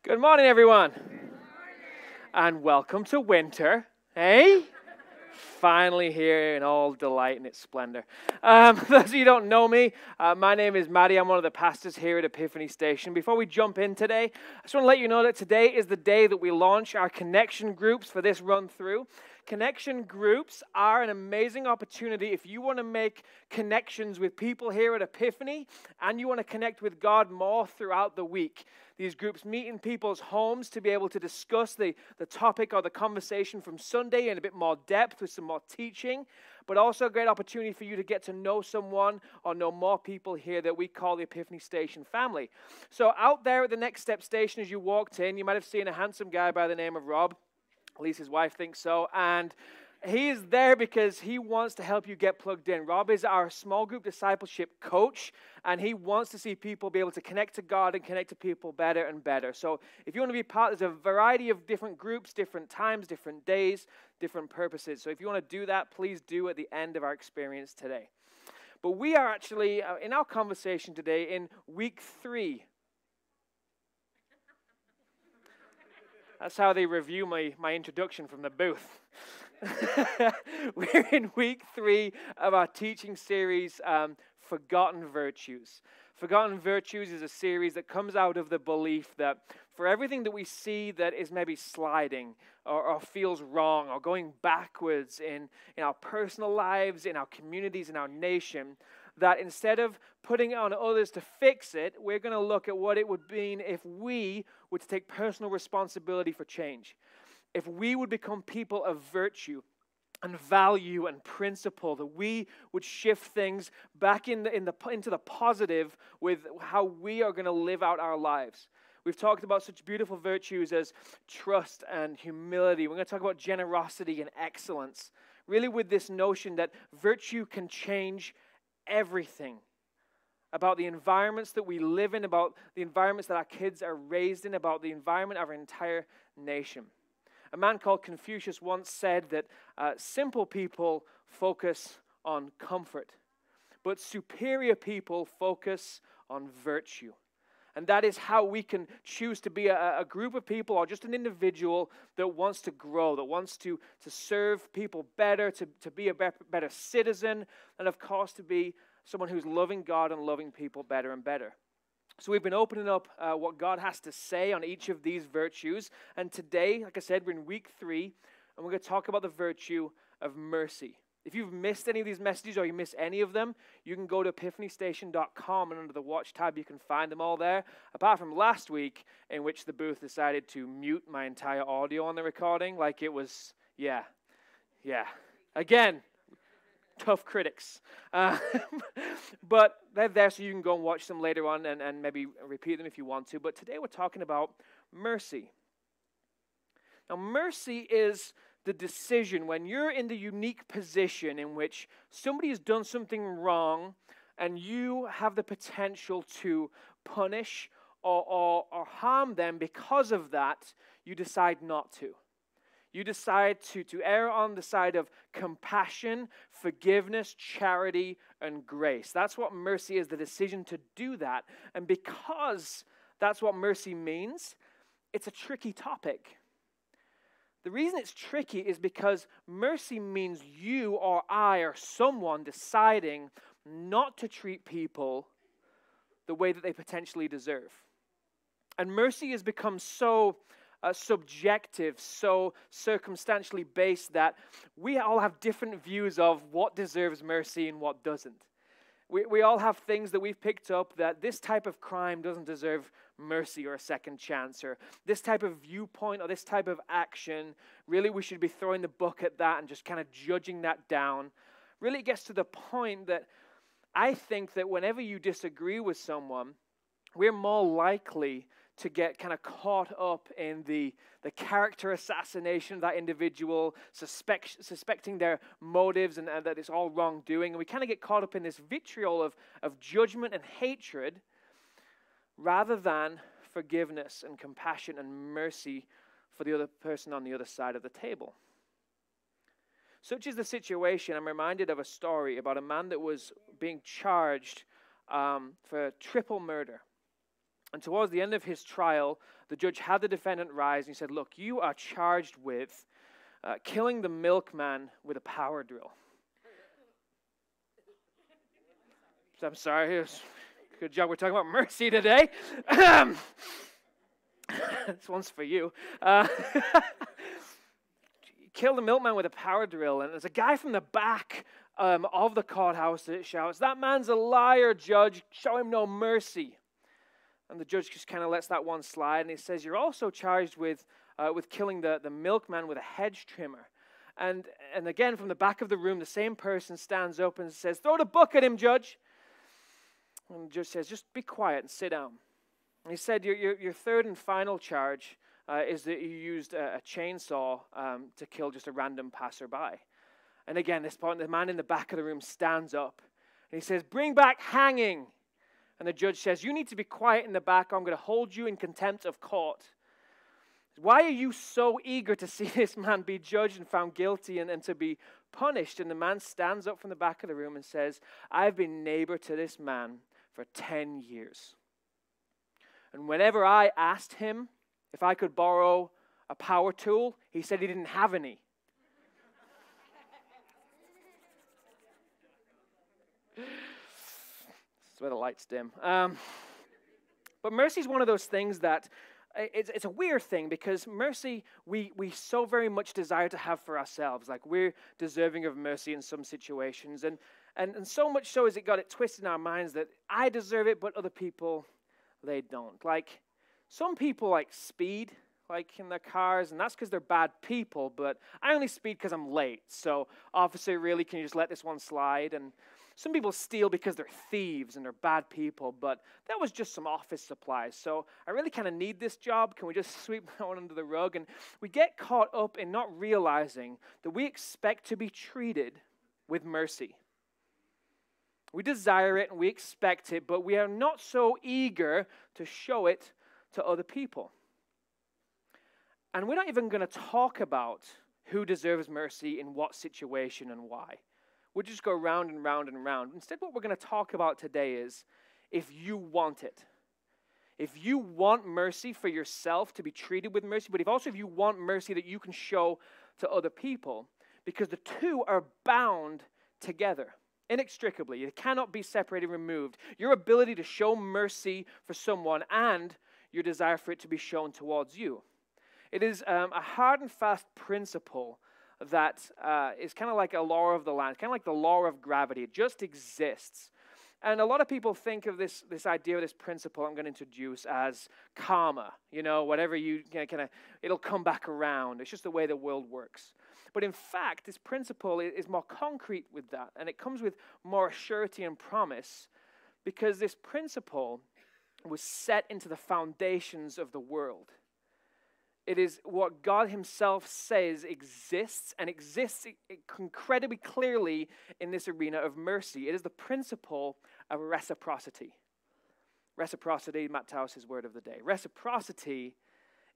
Good morning, everyone. And welcome to winter. Hey? Finally here in all delight and its splendor. Those of you who don't know me, my name is Maddie. I'm one of the pastors here at Epiphany Station. Before we jump in today, I just want to let you know that today is the day that we launch our connection groups for this run through. Connection groups are an amazing opportunity if you want to make connections with people here at Epiphany and you want to connect with God more throughout the week. These groups meet in people's homes to be able to discuss the topic or the conversation from Sunday in a bit more depth with some more teaching, but also a great opportunity for you to get to know someone or know more people here that we call the Epiphany Station family. So out there at the Next Step Station as you walked in, you might have seen a handsome guy by the name of Rob. At least his wife thinks so. And he is there because he wants to help you get plugged in. Rob is our small group discipleship coach, and he wants to see people be able to connect to God and connect to people better and better. So if you want to be part, there's a variety of different groups, different times, different days, different purposes. So if you want to do that, please do at the end of our experience today. But we are actually, in our conversation today, in week 3. That's how they review my introduction from the booth. We're in week 3 of our teaching series, Forgotten Virtues. Forgotten Virtues is a series that comes out of the belief that for everything that we see that is maybe sliding or feels wrong or going backwards in our personal lives, in our communities, in our nation, that instead of putting it on others to fix it, we're going to look at what it would mean if we were to take personal responsibility for change. If we would become people of virtue and value and principle, that we would shift things back into the positive with how we are going to live out our lives. We've talked about such beautiful virtues as trust and humility. We're going to talk about generosity and excellence, really with this notion that virtue can change everything about the environments that we live in, about the environments that our kids are raised in, about the environment of our entire nation. A man called Confucius once said that simple people focus on comfort, but superior people focus on virtue. And that is how we can choose to be a group of people or just an individual that wants to grow, that wants to serve people better, to be a better citizen, and of course to be someone who's loving God and loving people better and better. So we've been opening up what God has to say on each of these virtues. And today, like I said, we're in week 3, and we're going to talk about the virtue of mercy. If you've missed any of these messages or you miss any of them, you can go to epiphanystation.com, and under the Watch tab, you can find them all there. Apart from last week, in which the booth decided to mute my entire audio on the recording, like it was, yeah. Again, tough critics. But they're there so you can go and watch them later on and maybe repeat them if you want to. But today we're talking about mercy. Now, mercy is the decision when you're in the unique position in which somebody has done something wrong and you have the potential to punish or harm them. Because of that, you decide not to. You decide to err on the side of compassion, forgiveness, charity, and grace. That's what mercy is, the decision to do that. And because that's what mercy means, it's a tricky topic. The reason it's tricky is because mercy means you or I or someone deciding not to treat people the way that they potentially deserve. And mercy has become so subjective, so circumstantially based that we all have different views of what deserves mercy and what doesn't. We all have things that we've picked up that this type of crime doesn't deserve mercy or a second chance, or this type of viewpoint or this type of action, really we should be throwing the book at that and just kind of judging that down. Really it gets to the point that I think that whenever you disagree with someone, we're more likely to get kind of caught up in the character assassination of that individual, suspecting their motives and that it's all wrongdoing. And we kind of get caught up in this vitriol of judgment and hatred rather than forgiveness and compassion and mercy for the other person on the other side of the table. Such is the situation. I'm reminded of a story about a man that was being charged for triple murder. And towards the end of his trial, the judge had the defendant rise and he said, look, you are charged with killing the milkman with a power drill. So I'm sorry. Good job. We're talking about mercy today. This one's for you. Kill the milkman with a power drill. And there's a guy from the back of the courthouse that shouts, that man's a liar, judge. Show him no mercy. And the judge just kind of lets that one slide. And he says, you're also charged with killing the milkman with a hedge trimmer. And again, from the back of the room, the same person stands up and says, throw the book at him, judge. And the judge says, just be quiet and sit down. And he said, your third and final charge is that you used a chainsaw to kill just a random passerby. And again, this point, the man in the back of the room stands up. And he says, bring back hanging. And the judge says, you need to be quiet in the back or I'm going to hold you in contempt of court. Why are you so eager to see this man be judged and found guilty and to be punished? And the man stands up from the back of the room and says, I've been neighbor to this man for 10 years. And whenever I asked him if I could borrow a power tool, he said he didn't have any. That's where the lights dim. But mercy is one of those things that it's a weird thing because mercy we so very much desire to have for ourselves. Like we're deserving of mercy in some situations. And so much so has it got it twisted in our minds that I deserve it, but other people, they don't. Like some people like speed like in their cars, and that's because they're bad people, but I only speed because I'm late. So officer, really, can you just let this one slide? And some people steal because they're thieves and they're bad people, but that was just some office supplies. So I really kind of need this job. Can we just sweep that one under the rug? And we get caught up in not realizing that we expect to be treated with mercy. We desire it and we expect it, but we are not so eager to show it to other people. And we're not even going to talk about who deserves mercy in what situation and why. We'll just go round and round and round. Instead, what we're going to talk about today is if you want it. If you want mercy for yourself to be treated with mercy, but if you want mercy that you can show to other people, because the two are bound together inextricably. It cannot be separated, removed. Your ability to show mercy for someone and your desire for it to be shown towards you. It is a hard and fast principle that is kind of like a law of the land, kind of like the law of gravity. It just exists. And a lot of people think of this idea, this principle I'm going to introduce as karma. You know, whatever it'll come back around. It's just the way the world works. But in fact, this principle is more concrete with that, and it comes with more surety and promise because this principle was set into the foundations of the world. It is what God himself says exists, and exists incredibly clearly in this arena of mercy. It is the principle of reciprocity. Reciprocity, Matt Towers' word of the day. Reciprocity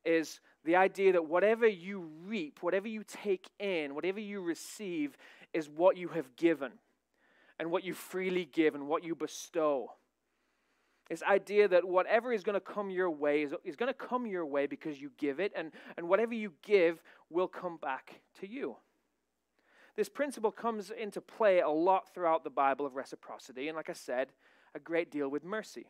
is the idea that whatever you reap, whatever you take in, whatever you receive is what you have given, and what you freely give, and what you bestow. This idea that whatever is going to come your way is going to come your way because you give it, and whatever you give will come back to you. This principle comes into play a lot throughout the Bible of reciprocity, and like I said, a great deal with mercy.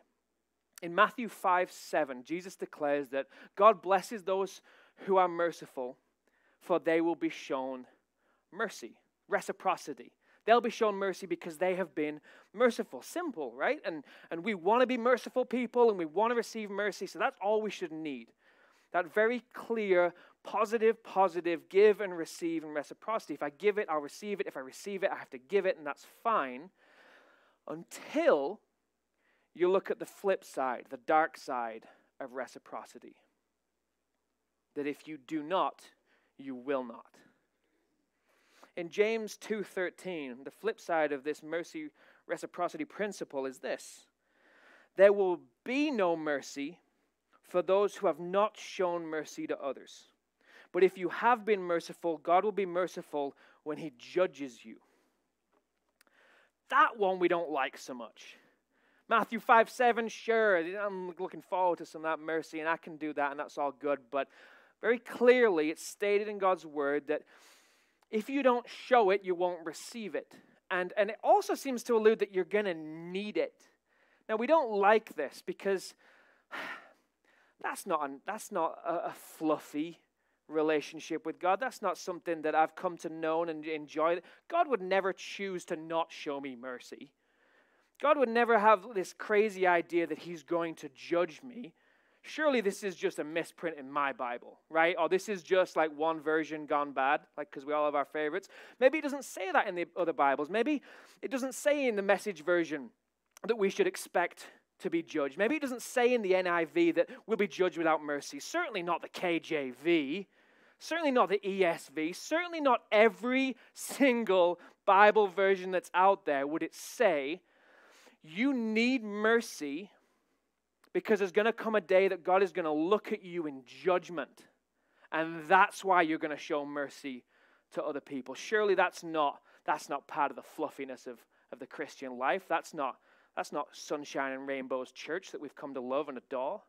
In Matthew 5:7, Jesus declares that God blesses those who are merciful, for they will be shown mercy, reciprocity. They'll be shown mercy because they have been merciful. Simple, right? And we want to be merciful people and we want to receive mercy, so that's all we should need. That very clear, positive, give and receive and reciprocity. If I give it, I'll receive it. If I receive it, I have to give it, and that's fine. Until you look at the flip side, the dark side of reciprocity. That if you do not, you will not. In James 2:13, the flip side of this mercy reciprocity principle is this: there will be no mercy for those who have not shown mercy to others. But if you have been merciful, God will be merciful when he judges you. That one we don't like so much. Matthew 5:7, sure, I'm looking forward to some of that mercy, and I can do that, and that's all good. But very clearly, it's stated in God's word that if you don't show it, you won't receive it. And it also seems to allude that you're going to need it. Now, we don't like this because that's not a fluffy relationship with God. That's not something that I've come to know and enjoy. God would never choose to not show me mercy. God would never have this crazy idea that he's going to judge me. Surely this is just a misprint in my Bible, right? Or this is just like one version gone bad, like because we all have our favorites. Maybe it doesn't say that in the other Bibles. Maybe it doesn't say in the Message version that we should expect to be judged. Maybe it doesn't say in the NIV that we'll be judged without mercy. Certainly not the KJV. Certainly not the ESV. Certainly not every single Bible version that's out there would it say you need mercy because there's going to come a day that God is going to look at you in judgment. And that's why you're going to show mercy to other people. Surely that's not part of the fluffiness of the Christian life. That's not sunshine and rainbows church that we've come to love and adore.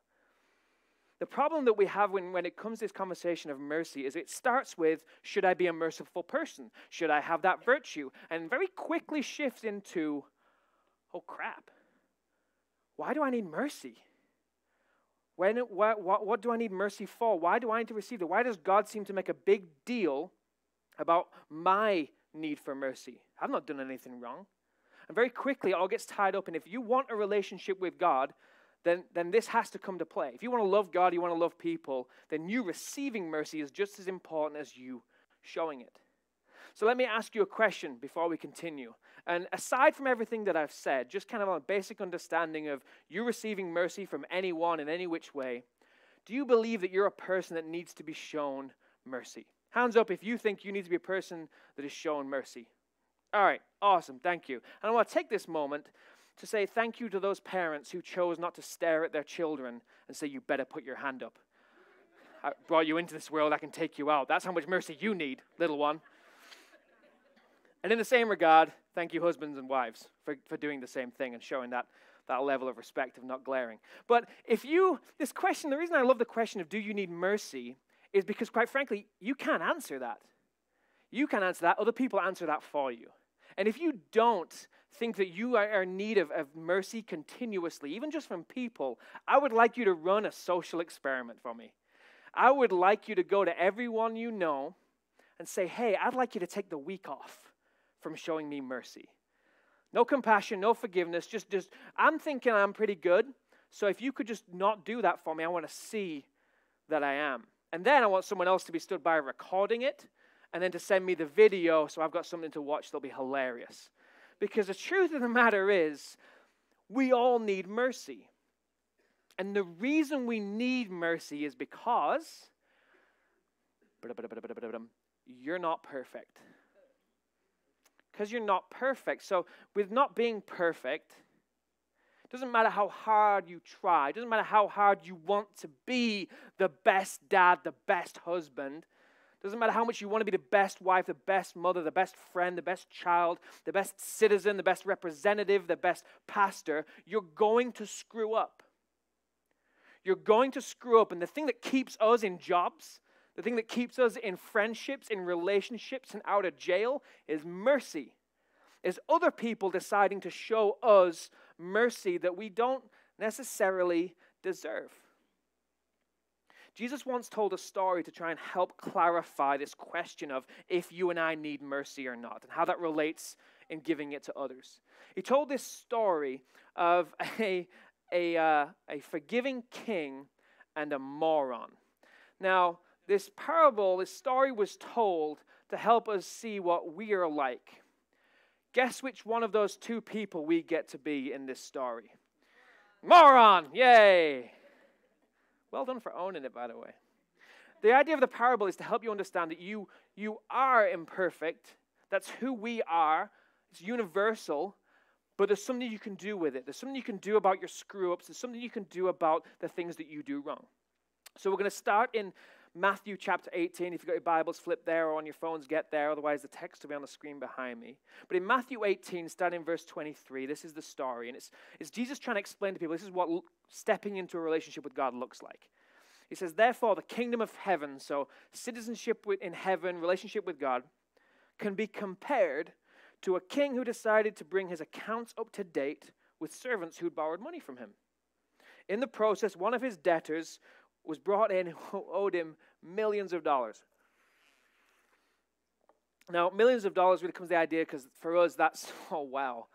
The problem that we have when it comes to this conversation of mercy is it starts with, should I be a merciful person? Should I have that virtue? And very quickly shifts into, oh crap, why do I need mercy? What do I need mercy for? Why do I need to receive it? Why does God seem to make a big deal about my need for mercy? I've not done anything wrong. And very quickly it all gets tied up. And if you want a relationship with God, then this has to come to play. If you want to love God, you want to love people, then you receiving mercy is just as important as you showing it. So let me ask you a question before we continue. And aside from everything that I've said, just kind of a basic understanding of you receiving mercy from anyone in any which way, do you believe that you're a person that needs to be shown mercy? Hands up if you think you need to be a person that is shown mercy. All right, awesome, thank you. And I want to take this moment to say thank you to those parents who chose not to stare at their children and say, you better put your hand up. I brought you into this world, I can take you out. That's how much mercy you need, little one. And in the same regard, thank you husbands and wives for doing the same thing and showing that level of respect of not glaring. But this question, the reason I love the question of do you need mercy is because quite frankly, you can't answer that. You can't answer that, other people answer that for you. And if you don't think that you are in need of mercy continuously, even just from people, I would like you to run a social experiment for me. I would like you to go to everyone you know and say, hey, I'd like you to take the week off from showing me mercy. No compassion, no forgiveness, just I'm thinking I'm pretty good, so if you could just not do that for me, I want to see that I am. And then I want someone else to be stood by recording it, and then to send me the video so I've got something to watch that'll be hilarious. Because the truth of the matter is, we all need mercy. And the reason we need mercy is because you're not perfect. Because you're not perfect. So with not being perfect, it doesn't matter how hard you try. It doesn't matter how hard you want to be the best dad, the best husband. It doesn't matter how much you want to be the best wife, the best mother, the best friend, the best child, the best citizen, the best representative, the best pastor. You're going to screw up. You're going to screw up. And the thing that keeps us in jobs, the thing that keeps us in friendships, in relationships, and out of jail is mercy. Is other people deciding to show us mercy that we don't necessarily deserve. Jesus once told a story to try and help clarify this question of if you and I need mercy or not, and how that relates in giving it to others. He told this story of a forgiving king and a moron. Now, this story was told to help us see what we are like. Guess which one of those two people we get to be in this story? Moron! Yay! Well done for owning it, by the way. The idea of the parable is to help you understand that you are imperfect. That's who we are. It's universal. But there's something you can do with it. There's something you can do about your screw-ups. There's something you can do about the things that you do wrong. So we're going to start in Matthew chapter 18. If you've got your Bibles, flip there, or on your phones, get there. Otherwise, the text will be on the screen behind me. But in Matthew 18, starting in verse 23, this is the story. And it's Jesus trying to explain to people, this is what stepping into a relationship with God looks like. He says, therefore, the kingdom of heaven, so citizenship in heaven, relationship with God, can be compared to a king who decided to bring his accounts up to date with servants who'd borrowed money from him. In the process, one of his debtors was brought in who owed him millions of dollars. Now, millions of dollars really comes to the idea because for us, that's, oh wow,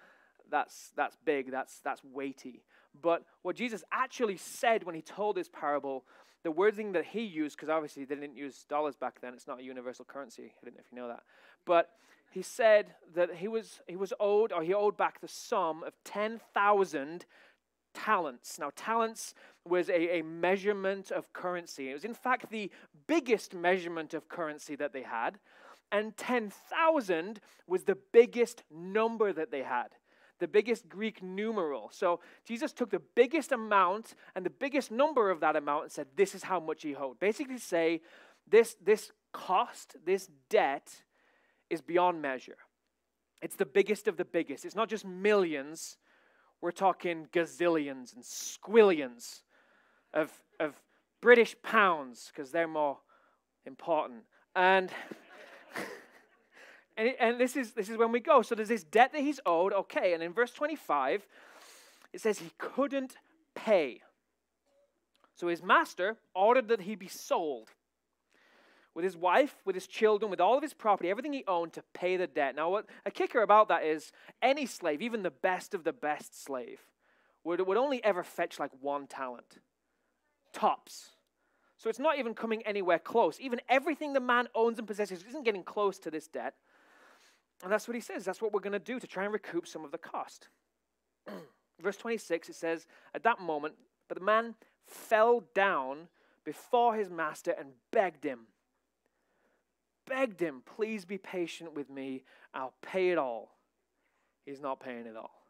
that's big, that's weighty. But what Jesus actually said when he told this parable, the wording that he used, because obviously they didn't use dollars back then, it's not a universal currency, I don't know if you know that, but he said that he owed back the sum of 10,000 talents. Now, talents was a measurement of currency. It was, in fact, the biggest measurement of currency that they had, and 10,000 was the biggest number that they had, the biggest Greek numeral. So Jesus took the biggest amount and the biggest number of that amount and said, this is how much he owed. Basically say, this cost, this debt is beyond measure. It's the biggest of the biggest. It's not just millions. We're talking gazillions and squillions of British pounds, because they're more important. And this is when we go. So there's this debt that he's owed, okay, and in verse 25, it says he couldn't pay. So his master ordered that he be sold with his wife, with his children, with all of his property, everything he owned, to pay the debt. Now, what a kicker about that is any slave, even the best of the best slave, would only ever fetch like 1 talent, tops. So it's not even coming anywhere close. Even everything the man owns and possesses isn't getting close to this debt. And that's what he says. That's what we're going to do to try and recoup some of the cost. Verse 26, it says, at that moment, but the man fell down before his master and begged him, please be patient with me. I'll pay it all. He's not paying it all.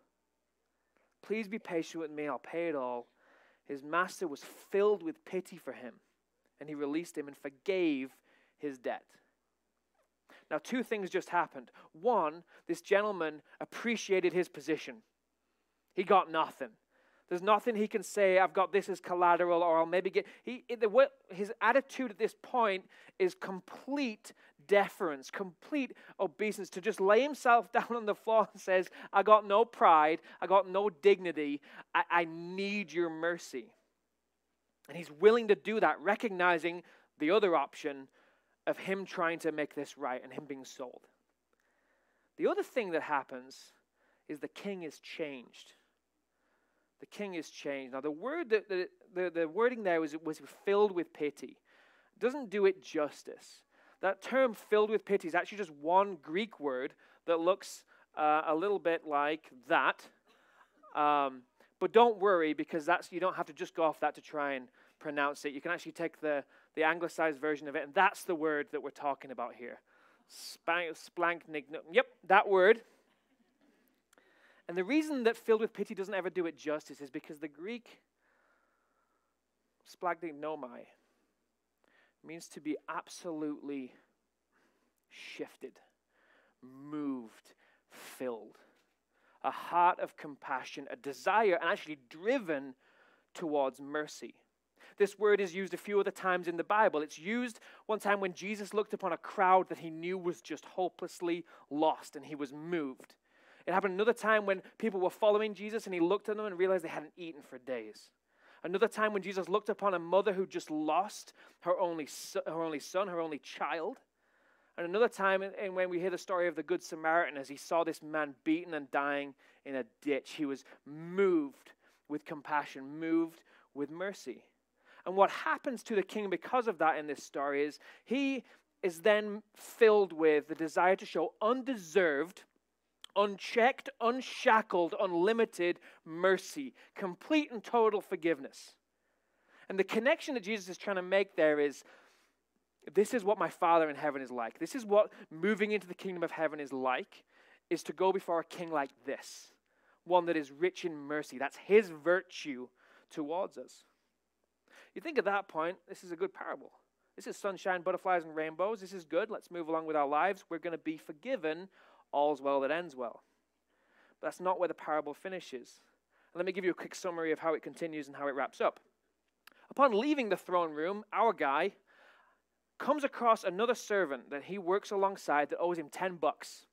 Please be patient with me. I'll pay it all. His master was filled with pity for him, and he released him and forgave his debt. Now, 2 things just happened. One, this gentleman appreciated his position. He got nothing. There's nothing he can say, I've got this as collateral, or I'll maybe get... His attitude at this point is complete deference, complete obeisance, to just lay himself down on the floor and says, I got no pride, I got no dignity, I need your mercy. And he's willing to do that, recognizing the other option of him trying to make this right and him being sold. The other thing that happens is the king is changed. The king is changed. Now, the word the wording there was filled with pity. It doesn't do it justice. That term filled with pity is actually just one Greek word that looks a little bit like that. But don't worry, because you don't have to just go off that to try and pronounce it. You can actually take the anglicized version of it, and that's the word that we're talking about here. Yep, that word. And the reason that filled with pity doesn't ever do it justice is because the Greek splagnomai means to be absolutely shifted, moved, filled. A heart of compassion, a desire, and actually driven towards mercy. This word is used a few other times in the Bible. It's used one time when Jesus looked upon a crowd that he knew was just hopelessly lost, and he was moved. It happened another time when people were following Jesus and he looked at them and realized they hadn't eaten for days. Another time when Jesus looked upon a mother who just lost her only son, her only child. And another time when we hear the story of the Good Samaritan, as he saw this man beaten and dying in a ditch, he was moved with compassion, moved with mercy. And what happens to the king because of that in this story is he is then filled with the desire to show undeserved, unchecked, unshackled, unlimited mercy, complete and total forgiveness. And the connection that Jesus is trying to make there is, this is what my Father in heaven is like. This is what moving into the kingdom of heaven is like, is to go before a king like this, one that is rich in mercy. That's his virtue towards us. You think at that point, this is a good parable. This is sunshine, butterflies, and rainbows. This is good. Let's move along with our lives. We're going to be forgiven. All's well that ends well. But that's not where the parable finishes. Let me give you a quick summary of how it continues and how it wraps up. Upon leaving the throne room, our guy comes across another servant that he works alongside that owes him $10.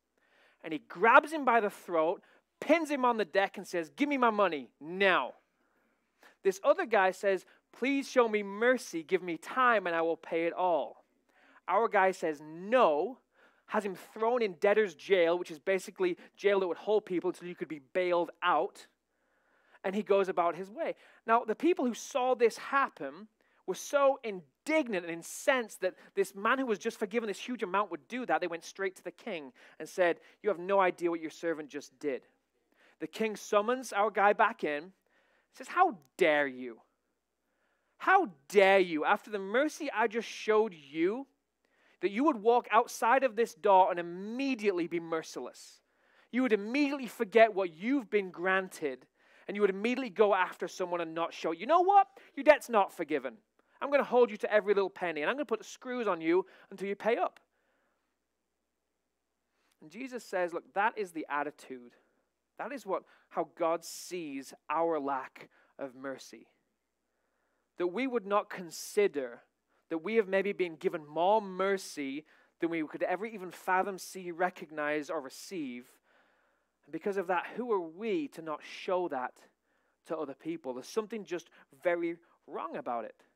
And he grabs him by the throat, pins him on the deck, and says, "Give me my money now." This other guy says, "Please show me mercy, give me time, and I will pay it all." Our guy says no, has him thrown in debtor's jail, which is basically jail that would hold people until you could be bailed out. And he goes about his way. Now, the people who saw this happen were so indignant and incensed that this man who was just forgiven this huge amount would do that. They went straight to the king and said, "You have no idea what your servant just did." The king summons our guy back in, says, "How dare you? How dare you, after the mercy I just showed you, that you would walk outside of this door and immediately be merciless? You would immediately forget what you've been granted, and you would immediately go after someone and not show. You know what? Your debt's not forgiven. I'm going to hold you to every little penny, and I'm going to put the screws on you until you pay up." And Jesus says, look, that is the attitude. That is how God sees our lack of mercy. That we would not consider that we have maybe been given more mercy than we could ever even fathom, see, recognize, or receive. And because of that, who are we to not show that to other people? There's something just very wrong about it.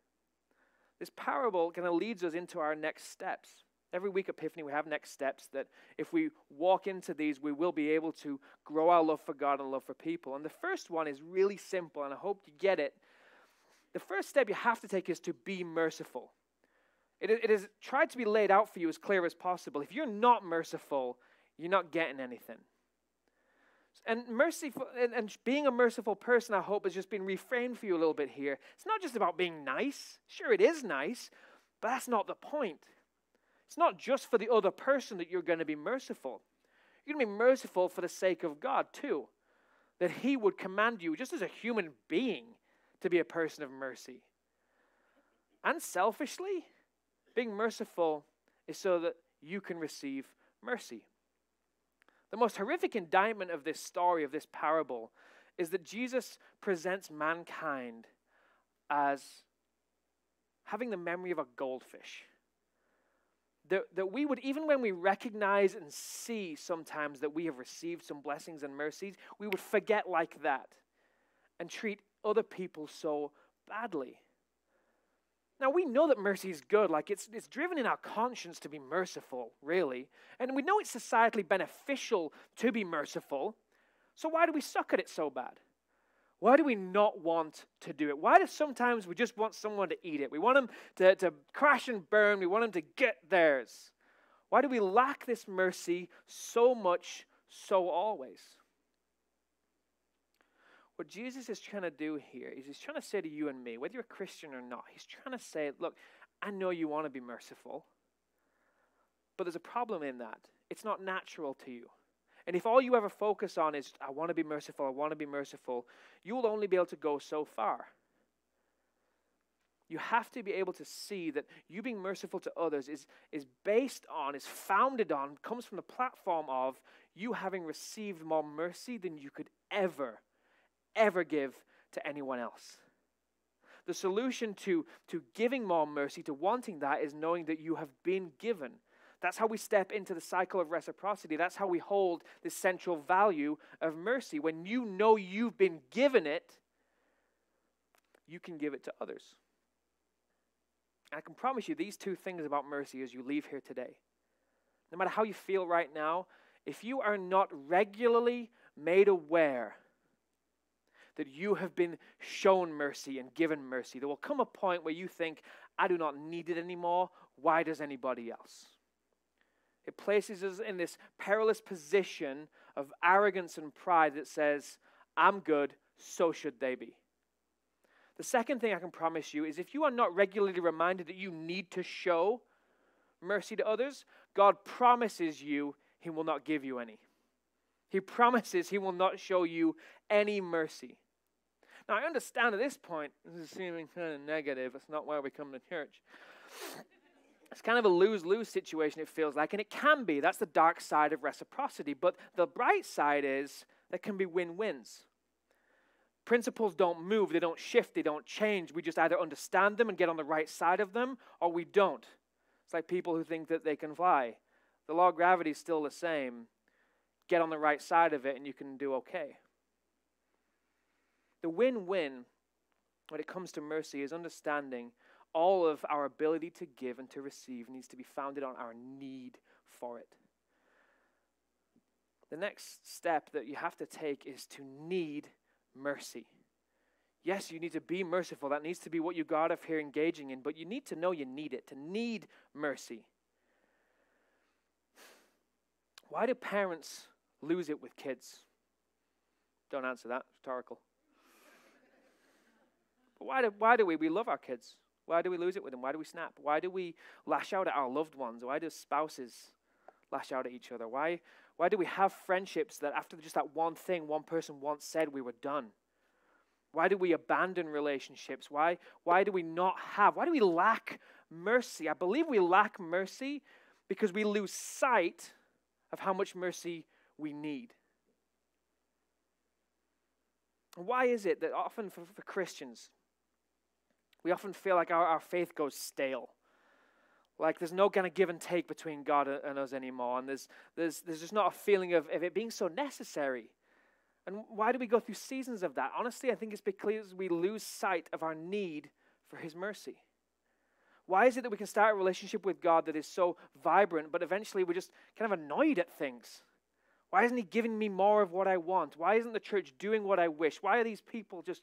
This parable kind of leads us into our next steps. Every week at Epiphany, we have next steps that if we walk into these, we will be able to grow our love for God and love for people. And the first one is really simple, and I hope you get it. The first step you have to take is to be merciful. It is tried to be laid out for you as clear as possible. If you're not merciful, you're not getting anything. And merciful and being a merciful person, I hope, has just been reframed for you a little bit here. It's not just about being nice. Sure, it is nice, but that's not the point. It's not just for the other person that you're going to be merciful. You're going to be merciful for the sake of God, too. That He would command you, just as a human being, to be a person of mercy. And selfishly, being merciful is so that you can receive mercy. The most horrific indictment of this story, of this parable, is that Jesus presents mankind as having the memory of a goldfish. That we would, even when we recognize and see sometimes that we have received some blessings and mercies, we would forget like that and treat other people so badly. Now, we know that mercy is good. Like, it's driven in our conscience to be merciful, really. And we know it's societally beneficial to be merciful. So why do we suck at it so bad? Why do we not want to do it? Why do sometimes we just want someone to eat it? We want them to crash and burn. We want them to get theirs. Why do we lack this mercy so much, so always? What Jesus is trying to do here is he's trying to say to you and me, whether you're a Christian or not, he's trying to say, look, I know you want to be merciful, but there's a problem in that. It's not natural to you. And if all you ever focus on is, I want to be merciful, you will only be able to go so far. You have to be able to see that you being merciful to others is based on, is founded on, comes from the platform of you having received more mercy than you could ever give to anyone else. The solution to giving more mercy, to wanting that, is knowing that you have been given. That's how we step into the cycle of reciprocity. That's how we hold this central value of mercy. When you know you've been given it, you can give it to others. And I can promise you these two things about mercy as you leave here today. No matter how you feel right now, if you are not regularly made aware that you have been shown mercy and given mercy, there will come a point where you think, I do not need it anymore. Why does anybody else? It places us in this perilous position of arrogance and pride that says, I'm good, so should they be. The second thing I can promise you is if you are not regularly reminded that you need to show mercy to others, God promises you He will not give you any. He promises He will not show you any mercy. Now, I understand at this point, this is seeming kind of negative. It's not why we come to church. It's kind of a lose-lose situation, it feels like, and it can be. That's the dark side of reciprocity. But the bright side is there can be win-wins. Principles don't move, they don't shift, they don't change. We just either understand them and get on the right side of them, or we don't. It's like people who think that they can fly. The law of gravity is still the same. Get on the right side of it and you can do okay. The win-win when it comes to mercy is understanding all of our ability to give and to receive needs to be founded on our need for it. The next step that you have to take is to need mercy. Yes, you need to be merciful. That needs to be what you got up here engaging in, but you need to know you need it, to need mercy. Why do parents lose it with kids? Don't answer that. It's rhetorical. But why do we love our kids? Why do we lose it with them? Why do we snap? Why do we lash out at our loved ones? Why do spouses lash out at each other? Why do we have friendships that after just that one thing one person once said, we were done? Why do we abandon relationships? Why do we lack mercy? I believe we lack mercy because we lose sight of how much mercy we need. Why is it that often for Christians, we often feel like our faith goes stale? Like there's no kind of give and take between God and us anymore. And there's just not a feeling of it being so necessary. And why do we go through seasons of that? Honestly, I think it's because we lose sight of our need for his mercy. Why is it that we can start a relationship with God that is so vibrant, but eventually we're just kind of annoyed at things? Why isn't he giving me more of what I want? Why isn't the church doing what I wish? Why are these people just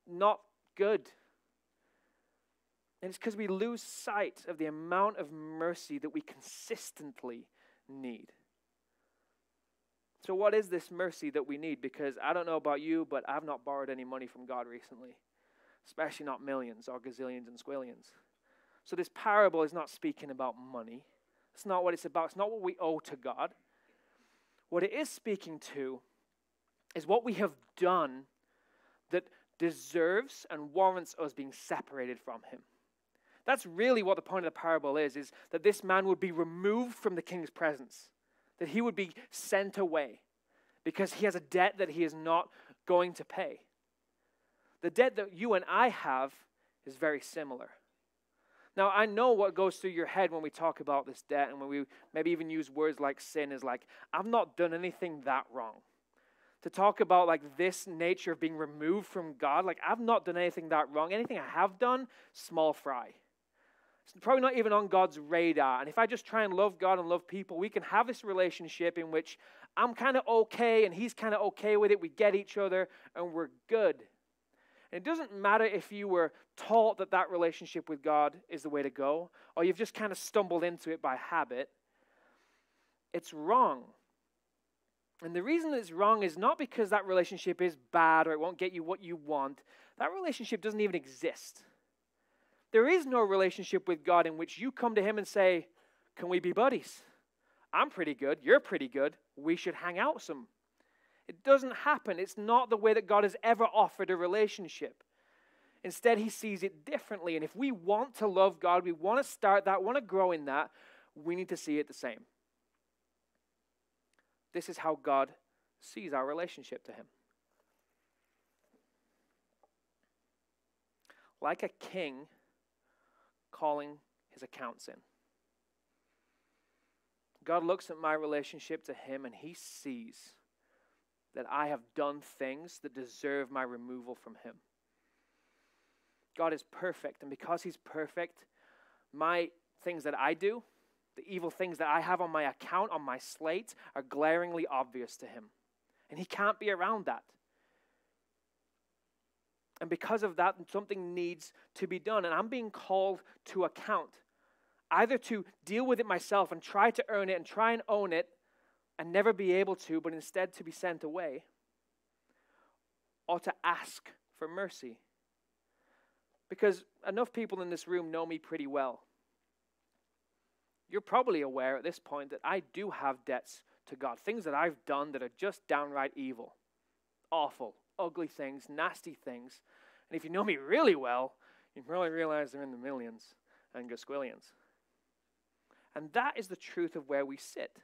not good? And it's because we lose sight of the amount of mercy that we consistently need. So what is this mercy that we need? Because I don't know about you, but I've not borrowed any money from God recently, especially not millions or gazillions and squillions. So this parable is not speaking about money. It's not what it's about. It's not what we owe to God. What it is speaking to is what we have done that deserves and warrants us being separated from him. That's really what the point of the parable is that this man would be removed from the king's presence, that he would be sent away because he has a debt that he is not going to pay. The debt that you and I have is very similar. Now, I know what goes through your head when we talk about this debt and when we maybe even use words like sin is like, I've not done anything that wrong. To talk about like this nature of being removed from God, like I've not done anything that wrong. Anything I have done, small fry. It's probably not even on God's radar. And if I just try and love God and love people, we can have this relationship in which I'm kind of okay and he's kind of okay with it. We get each other and we're good. And it doesn't matter if you were taught that that relationship with God is the way to go, or you've just kind of stumbled into it by habit. It's wrong. And the reason it's wrong is not because that relationship is bad or it won't get you what you want. That relationship doesn't even exist. There is no relationship with God in which you come to him and say, can we be buddies? I'm pretty good. You're pretty good. We should hang out some. It doesn't happen. It's not the way that God has ever offered a relationship. Instead, he sees it differently. And if we want to love God, we want to start that, want to grow in that, we need to see it the same. This is how God sees our relationship to him. Like a king calling his accounts in. God looks at my relationship to him and he sees that I have done things that deserve my removal from him. God is perfect, and because he's perfect, my things that I do, the evil things that I have on my account, on my slate, are glaringly obvious to him. And he can't be around that. And because of that, something needs to be done. And I'm being called to account. Either to deal with it myself and try to earn it and try and own it and never be able to, but instead to be sent away. Or to ask for mercy. Because enough people in this room know me pretty well. You're probably aware at this point that I do have debts to God. Things that I've done that are just downright evil. Awful, ugly things, nasty things. And if you know me really well, you probably realize they're in the millions and gasquillions. And that is the truth of where we sit.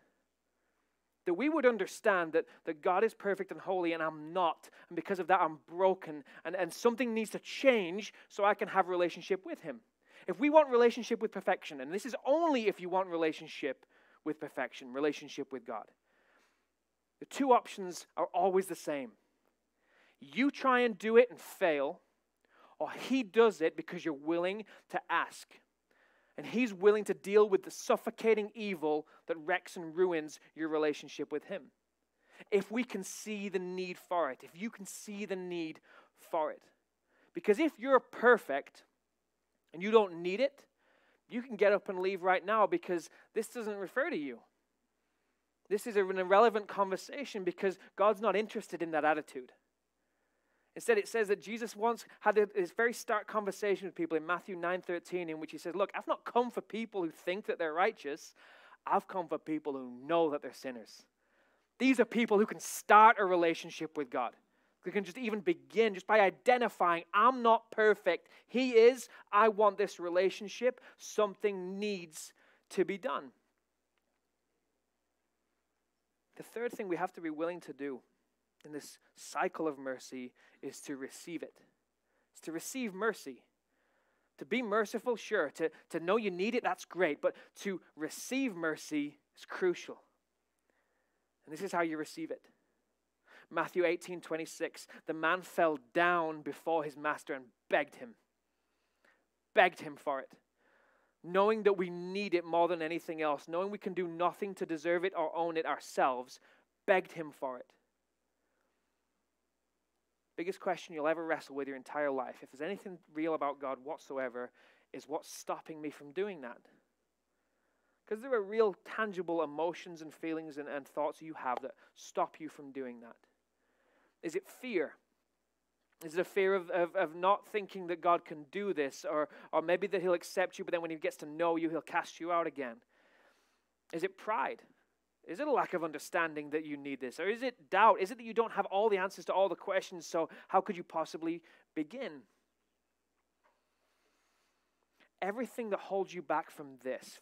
That we would understand that God is perfect and holy and I'm not. And because of that, I'm broken. And something needs to change so I can have a relationship with him. If we want relationship with perfection, and this is only if you want relationship with perfection, relationship with God, the two options are always the same. You try and do it and fail, or he does it because you're willing to ask. And he's willing to deal with the suffocating evil that wrecks and ruins your relationship with him. If we can see the need for it, if you can see the need for it. Because if you're perfect and you don't need it, you can get up and leave right now because this doesn't refer to you. This is an irrelevant conversation because God's not interested in that attitude. Instead, it says that Jesus once had this very stark conversation with people in Matthew 9:13, in which he says, look, I've not come for people who think that they're righteous. I've come for people who know that they're sinners. These are people who can start a relationship with God. Who can just even begin just by identifying, I'm not perfect. He is. I want this relationship. Something needs to be done. The third thing we have to be willing to do in this cycle of mercy is to receive it. It's to receive mercy. To be merciful, sure. To know you need it, that's great. But to receive mercy is crucial. And this is how you receive it. Matthew 18:26, the man fell down before his master and begged him. Begged him for it. Knowing that we need it more than anything else. Knowing we can do nothing to deserve it or own it ourselves. Begged him for it. Biggest question you'll ever wrestle with your entire life, if there's anything real about God whatsoever, is what's stopping me from doing that? Because there are real tangible emotions and feelings and thoughts you have that stop you from doing that. Is it fear? Is it a fear of not thinking that God can do this, or maybe that he'll accept you, but then when he gets to know you, he'll cast you out again? Is it pride? Is it a lack of understanding that you need this? Or is it doubt? Is it that you don't have all the answers to all the questions, so how could you possibly begin? Everything that holds you back from this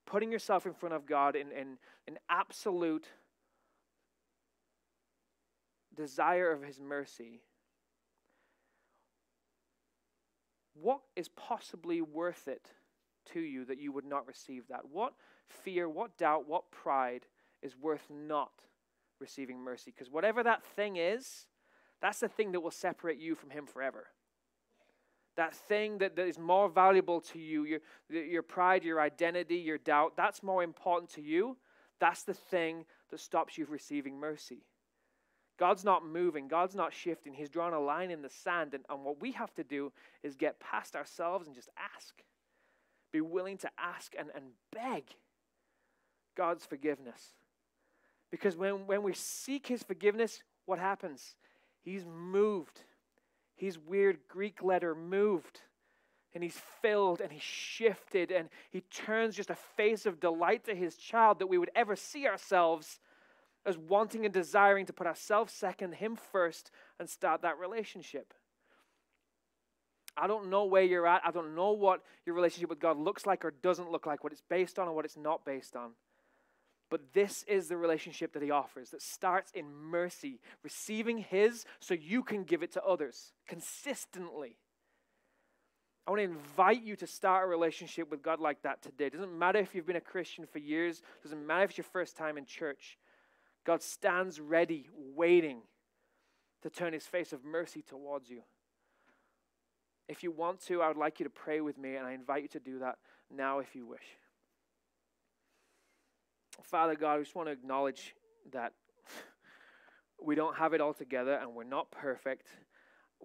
putting yourself in front of God in absolute desire of his mercy, what is possibly worth it to you that you would not receive that? What fear, what doubt, what pride is worth not receiving mercy? Because whatever that thing is, that's the thing that will separate you from him forever. That thing that is more valuable to you, your pride, your identity, your doubt, that's more important to you. That's the thing that stops you from receiving mercy. God's not moving. God's not shifting. He's drawn a line in the sand. And what we have to do is get past ourselves and just ask. Be willing to ask and beg God's forgiveness. Because when we seek his forgiveness, what happens? He's moved. He's weird Greek letter moved. And he's filled and he's shifted and he turns just a face of delight to his child that we would ever see ourselves as wanting and desiring to put ourselves second, him first, and start that relationship. I don't know where you're at. I don't know what your relationship with God looks like or doesn't look like, what it's based on or what it's not based on. But this is the relationship that he offers that starts in mercy, receiving his so you can give it to others consistently. I want to invite you to start a relationship with God like that today. It doesn't matter if you've been a Christian for years. It doesn't matter if it's your first time in church. God stands ready, waiting to turn his face of mercy towards you. If you want to, I would like you to pray with me, and I invite you to do that now if you wish. Father God, we just want to acknowledge that we don't have it all together and we're not perfect.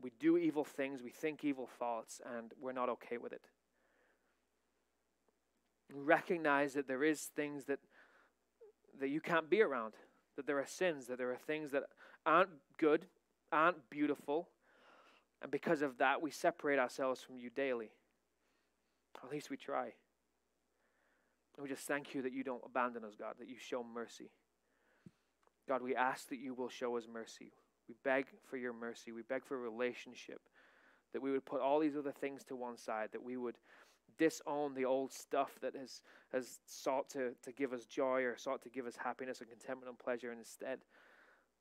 We do evil things, we think evil thoughts, and we're not okay with it. We recognize that there is things that you can't be around, that there are sins, that there are things that aren't good, aren't beautiful, and because of that, we separate ourselves from you daily. At least we try. And we just thank you that you don't abandon us, God, that you show mercy. God, we ask that you will show us mercy. We beg for your mercy. We beg for a relationship, that we would put all these other things to one side, that we would disown the old stuff that has sought to give us joy or sought to give us happiness and contentment and pleasure, and instead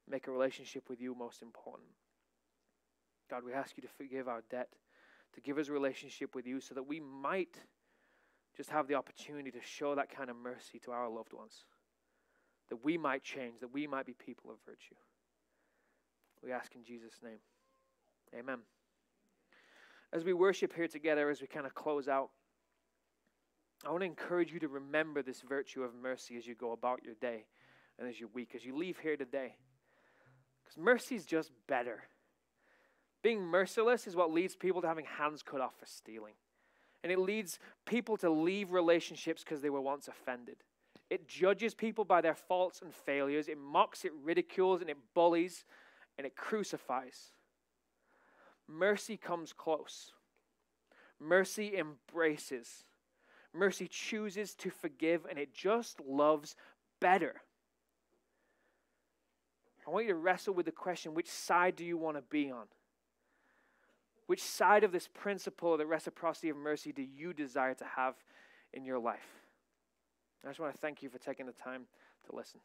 make a relationship with you most important. God, we ask you to forgive our debt, to give us a relationship with you so that we might just have the opportunity to show that kind of mercy to our loved ones, that we might change, that we might be people of virtue. We ask in Jesus' name. Amen. As we worship here together, as we kind of close out, I want to encourage you to remember this virtue of mercy as you go about your day and as your week, as you leave here today. Because mercy is just better. Being merciless is what leads people to having hands cut off for stealing. And it leads people to leave relationships because they were once offended. It judges people by their faults and failures. It mocks, it ridicules, and it bullies, and it crucifies. Mercy comes close. Mercy embraces. Mercy chooses to forgive, and it just loves better. I want you to wrestle with the question, which side do you want to be on? Which side of this principle of the reciprocity of mercy do you desire to have in your life? I just want to thank you for taking the time to listen.